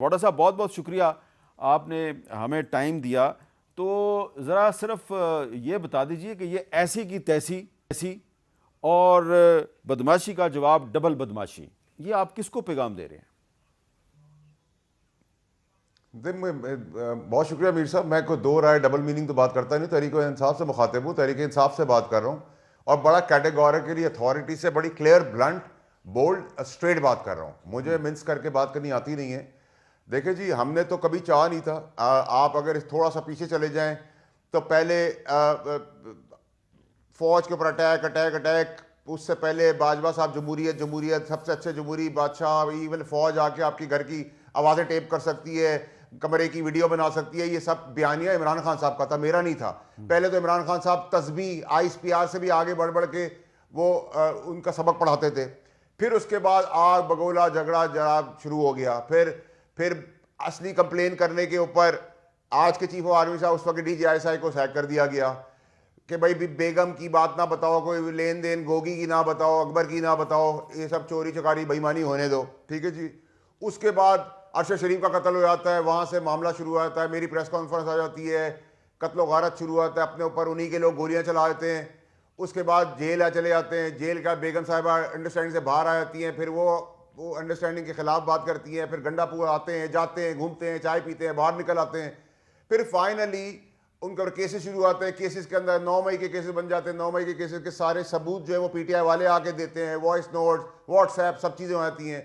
واڈا صاحب بہت بہت شکریہ، آپ نے ہمیں ٹائم دیا. تو ذرا صرف یہ بتا دیجئے کہ یہ ایسی کی تیسی اور بدماشی کا جواب ڈبل بدماشی، یہ آپ کس کو پیغام دے رہے ہیں؟ بہت شکریہ میر صاحب. میں کوئی دو رائے ڈبل میننگ تو بات کرتا نہیں. تحریک انصاف سے مخاطب ہوں, تحریک انصاف سے بات کر رہا ہوں, اور بڑا کیٹیگوریکلی اتھارٹی سے بڑی کلیئر, بلنٹ, بولڈ, اسٹریٹ بات کر رہا ہوں. مجھے منس کر کے بات کرنی آتی نہیں ہے. دیکھیں جی, ہم نے تو کبھی چاہا نہیں تھا. آپ اگر تھوڑا سا پیچھے چلے جائیں تو پہلے فوج کے اوپر اٹیک, اس سے پہلے باجوہ صاحب جمہوریت سب سے اچھے جمہوری بادشاہ, ایون فوج آ کے آپ کی گھر کی آوازیں ٹیپ کر سکتی ہے, کمرے کی ویڈیو بنا سکتی ہے. یہ سب بیانیہ عمران خان صاحب کا تھا, میرا نہیں تھا. پہلے تو عمران خان صاحب تسبیح ISPR سے بھی آگے بڑھ کے وہ ان کا سبق پڑھاتے تھے. پھر اس کے بعد آگ بگولا جھگڑا شروع ہو گیا. پھر اصلی کمپلین کرنے کے اوپر آج کے چیف آف آرمی صاحب, اس وقت DGI کو سیک کر دیا گیا کہ بھائی بیگم کی بات نہ بتاؤ, کوئی لین دین گوگی کی نہ بتاؤ, اکبر کی نہ بتاؤ, یہ سب چوری چکاری بےایمانی ہونے دو. ٹھیک ہے جی. اس کے بعد ارشد شریف کا قتل ہو جاتا ہے, وہاں سے معاملہ شروع ہو جاتا ہے, میری پریس کانفرنس آ جاتی ہے, قتل و غارت شروع ہوتا ہے, اپنے اوپر انہی کے لوگ گولیاں چلا دیتے ہیں. اس کے بعد جیل چلے جاتے ہیں, جیل کا بیگم صاحبہ انڈرسٹینڈنگ سے باہر آ جاتی ہیں, پھر وہ انڈرسٹینڈنگ کے خلاف بات کرتی ہیں, پھر گنڈا پور آتے ہیں, جاتے ہیں, گھومتے ہیں, چائے پیتے ہیں, باہر نکل آتے ہیں. پھر فائنلی ان کے کیسز شروع ہوتے ہیں. کیسز کے اندر 9 مئی کے کیسز بن جاتے ہیں. 9 مئی کے کیسز کے سارے ثبوت جو ہے وہ PTI والے آ کے دیتے ہیں, وائس نوٹ, واٹس ایپ, سب چیزیں ہو جاتی ہیں.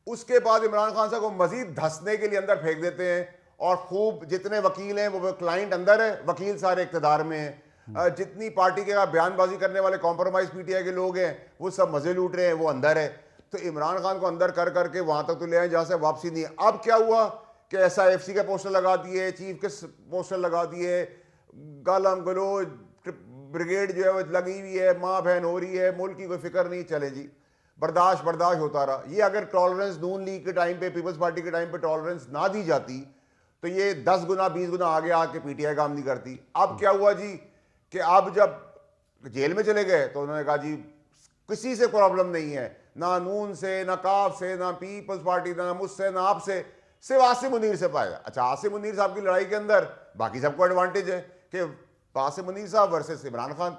اس کے بعد عمران خان صاحب کو مزید دھسنے کے لیے اندر پھینک دیتے ہیں, اور خوب جتنے وکیل ہیں وہ کلائنٹ اندر ہے, وکیل سارے اقتدار میں ہیں. جتنی پارٹی کے بیان بازی کرنے والے کمپرومائز PTI کے لوگ ہیں وہ سب مزے لوٹ رہے ہیں, وہ اندر ہے. تو عمران خان کو اندر کر کے وہاں تک تو لے آئیں جہاں سے واپسی نہیں ہے. اب کیا ہوا کہ SIFC کے پوسٹر لگا دیے, چیف کے پوسٹر لگا دیے, گالم گلوچ بریگیڈ جو ہے وہ لگی ہوئی ہے, ماں بہن ہو رہی ہے, ملک کی کوئی فکر نہیں. چلے جی, برداشت ہوتا رہا. یہ اگر ٹالرنس نون لیگ کے ٹائم پہ, پیپلز پارٹی کے ٹائم پہ ٹالرنس نہ دی جاتی تو یہ 10 گنا 20 گنا آگے آ کے PTI کام نہیں کرتی. اب کیا ہوا جی کہ اب جب جیل میں چلے گئے تو انہوں نے کہا جی کسی سے پرابلم نہیں ہے, نہ نون سے, نہ کاف سے, نہ پیپلز پارٹی, نہ مجھ سے, نہ آپ سے, صرف عاصم منیر سے پائے گا. اچھا, عاصم منیر صاحب کی لڑائی کے اندر باقی سب کو ایڈوانٹیج ہے کہ عاصم منیر صاحب ورسز عمران خان.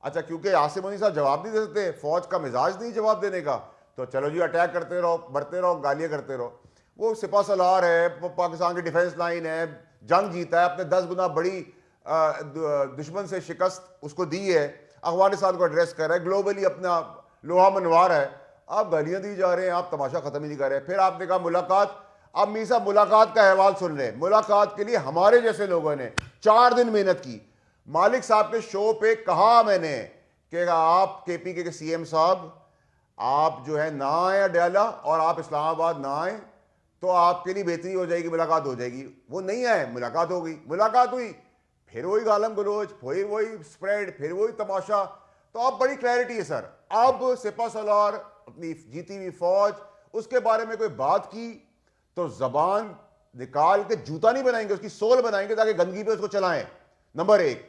اچھا, کیونکہ عاصم منیر صاحب جواب نہیں دے سکتے, فوج کا مزاج نہیں جواب دینے کا, تو چلو جی اٹیک کرتے رہو, بڑھتے رہو, گالیاں کرتے رہو. وہ سپہ سالار ہے, پاکستان کی ڈیفنس لائن ہے, جنگ جیتا ہے, اپنے 10 گنا بڑی دشمن سے شکست اس کو دی ہے, افغانستان کو ایڈریس کر رہا ہے, گلوبلی اپنا لوہا منوار ہے. آپ گالیاں دی جا رہے ہیں, آپ تماشا ختم ہی نہیں کر رہے. پھر آپ نے کہا ملاقات. اب میر صاحب ملاقات کا احوال سن رہے ہیں. ملاقات کے لیے ہمارے جیسے لوگوں نے 4 دن محنت کی. مالک صاحب کے شو پہ کہا میں نے کہ آپ KPK کے CM صاحب آپ جو ہے نہ آئیں اڈیالہ, اور آپ اسلام آباد نہ آئیں تو آپ کے لیے بہتری ہو جائے گی, ملاقات ہو جائے گی. وہ نہیں آئے, ملاقات ہو گئی. ملاقات ہوئی, پھر وہی گالم گلوچ, پھر وہی اسپریڈ, پھر وہی تماشا. تو اب بڑی کلیئرٹی ہے سر. اب سپہ سالار اپنی جیتی ہوئی فوج, اس کے بارے میں کوئی بات کی تو زبان نکال کے جوتا نہیں بنائیں گے, اس کی سول بنائیں گے تاکہ گندگی پہ اس کو چلائیں. نمبر 1.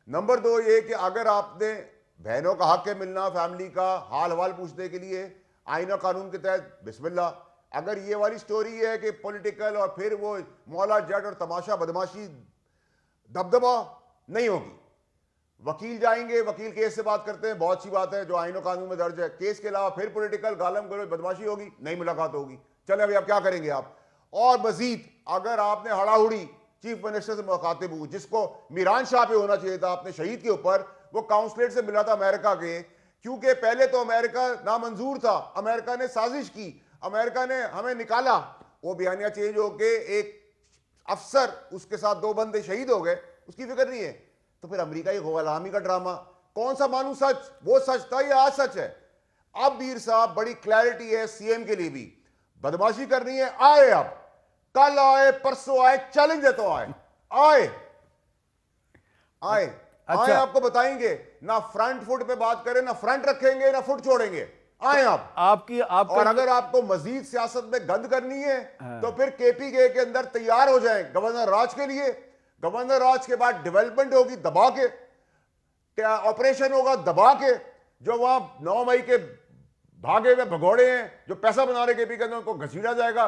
نمبر 2 یہ کہ اگر آپ نے بہنوں کا حق ہے ملنا, فیملی کا حال حوال پوچھنے کے لیے آئین و قانون کے تحت, بسم اللہ. اگر یہ والی سٹوری ہے کہ پولیٹیکل اور پھر وہ مولا جٹ اور تماشا بدماشی دبدبا, نہیں ہوگی. وکیل جائیں گے, وکیل کیس سے بات کرتے ہیں, بہت سی بات ہے جو آئین و قانون میں درج ہے. کیس کے علاوہ پھر پولیٹیکل گالم گلوچ بدماشی ہوگی, نہیں ملاقات ہوگی. چلے ابھی آپ کیا کریں گے آپ. اور مزید اگر آپ نے ہڑا ہڑی چیف منسٹر سے مخاطب ہوں, جس کو میران شاہ پہ ہونا چاہیے تھا اپنے شہید کے اوپر, وہ کاؤنسلیٹ سے ملا تھا امریکہ کے, کیونکہ پہلے تو امریکہ نامنظور تھا, امریکہ نے سازش کی, امریکہ نے ہمیں نکالا. وہ بیانیہ چینج ہو کے ایک افسر, اس کے ساتھ 2 بندے شہید ہو گئے, اس کی فکر نہیں ہے. تو پھر امریکہ کی غلامی کا ڈرامہ, کون سا مانو سچ, وہ سچ تھا یا آج سچ ہے. اب میر صاحب بڑی کلیئرٹی ہے CM کے لیے بھی, بدماشی کرنی ہے آئے, اب کل آئے, پرسوں آئے, چیلنج ہے تو آئے, آئے آئے آئے, آپ کو بتائیں گے. نہ فرنٹ فٹ پہ بات کریں, نہ فرنٹ رکھیں گے, نہ فٹ چھوڑیں گے. آئیں آپ اور اگر آپ کو مزید سیاست میں گند کرنی ہے تو پھر KPK کے اندر تیار ہو جائیں گورنر راج کے لیے. گورنر راج کے بعد ڈیولپمنٹ ہوگی دبا کے, آپریشن ہوگا دبا کے. جو وہاں 9 مئی کے بھاگے ہوئے بھگوڑے ہیں جو پیسہ بنا رہے KPK کے اندر, ان کو گھسیٹا جائے گا.